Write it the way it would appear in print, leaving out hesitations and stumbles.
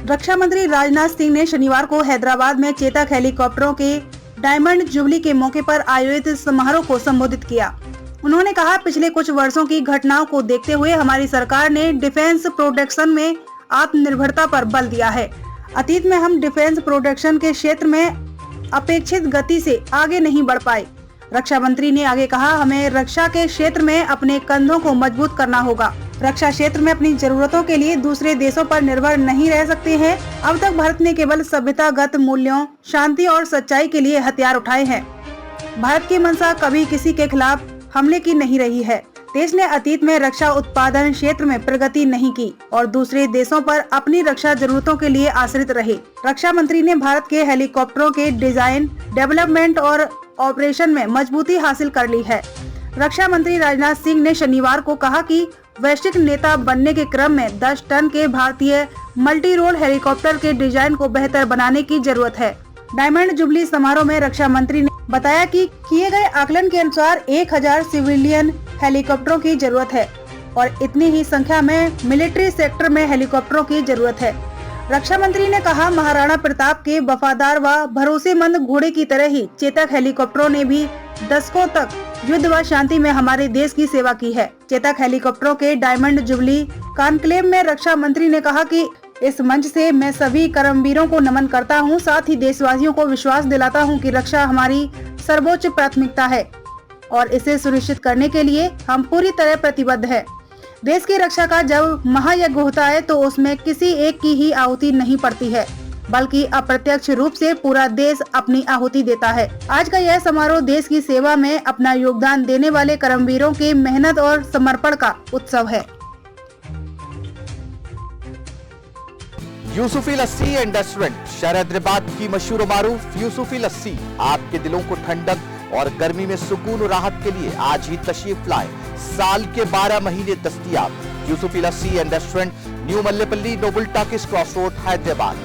रक्षा मंत्री राजनाथ सिंह ने शनिवार को हैदराबाद में चेतक हेलीकॉप्टरों के डायमंड जुबली के मौके पर आयोजित समारोह को संबोधित किया। उन्होंने कहा, पिछले कुछ वर्षों की घटनाओं को देखते हुए हमारी सरकार ने डिफेंस प्रोडक्शन में आत्मनिर्भरता पर बल दिया है। अतीत में हम डिफेंस प्रोडक्शन के क्षेत्र में अपेक्षित गति से आगे नहीं बढ़ पाए। रक्षा मंत्री ने आगे कहा, हमें रक्षा के क्षेत्र में अपने कंधों को मजबूत करना होगा। रक्षा क्षेत्र में अपनी जरूरतों के लिए दूसरे देशों पर निर्भर नहीं रह सकते हैं। अब तक भारत ने केवल सभ्यतागत मूल्यों, शांति और सच्चाई के लिए हथियार उठाए हैं। भारत की मंशा कभी किसी के खिलाफ हमले की नहीं रही है। देश ने अतीत में रक्षा उत्पादन क्षेत्र में प्रगति नहीं की और दूसरे देशों पर अपनी रक्षा जरूरतों के लिए आश्रित रहे। रक्षा मंत्री ने भारत के हेलीकॉप्टरों के डिजाइन, डेवलपमेंट और ऑपरेशन में मजबूती हासिल कर ली है। रक्षा मंत्री राजनाथ सिंह ने शनिवार को कहा कि वैश्विक नेता बनने के क्रम में 10 टन के भारतीय मल्टी रोल हेलीकॉप्टर के डिजाइन को बेहतर बनाने की जरूरत है। डायमंड जुबली समारोह में रक्षा मंत्री ने बताया कि किए गए आकलन के अनुसार 1000 सिविलियन हेलीकॉप्टरों की जरूरत है और इतनी ही संख्या में मिलिट्री सेक्टर में हेलीकॉप्टरों की जरूरत है। रक्षा मंत्री ने कहा, महाराणा प्रताप के वफादार व भरोसेमंद घोड़े की तरह ही चेतक हेलीकॉप्टरों ने भी दशकों तक युद्ध व शांति में हमारे देश की सेवा की है। चेतक हेलीकॉप्टरों के डायमंड जुबली कॉन्क्लेव में रक्षा मंत्री ने कहा कि इस मंच से मैं सभी कर्मवीरों को नमन करता हूं, साथ ही देशवासियों को विश्वास दिलाता हूं कि रक्षा हमारी सर्वोच्च प्राथमिकता है और इसे सुनिश्चित करने के लिए हम पूरी तरह प्रतिबद्ध हैं। देश की रक्षा का जब महायज्ञ होता है तो उसमें किसी एक की ही आहुति नहीं पड़ती है, बल्कि अप्रत्यक्ष रूप से पूरा देश अपनी आहुति देता है। आज का यह समारोह देश की सेवा में अपना योगदान देने वाले कर्मवीरों के मेहनत और समर्पण का उत्सव है। यूसुफी लस्सी एंड रेस्टोरेंट, शहर हैदराबाद की मशहूर मारूफ यूसुफी लस्सी आपके दिलों को ठंडक और गर्मी में सुकून और राहत के लिए आज ही तशरीफ लाए। साल के 12 महीने दस्तयाब। Yusufi Lassi and restaurant, new Mallepalli, noble talkies cross road, Hyderabad.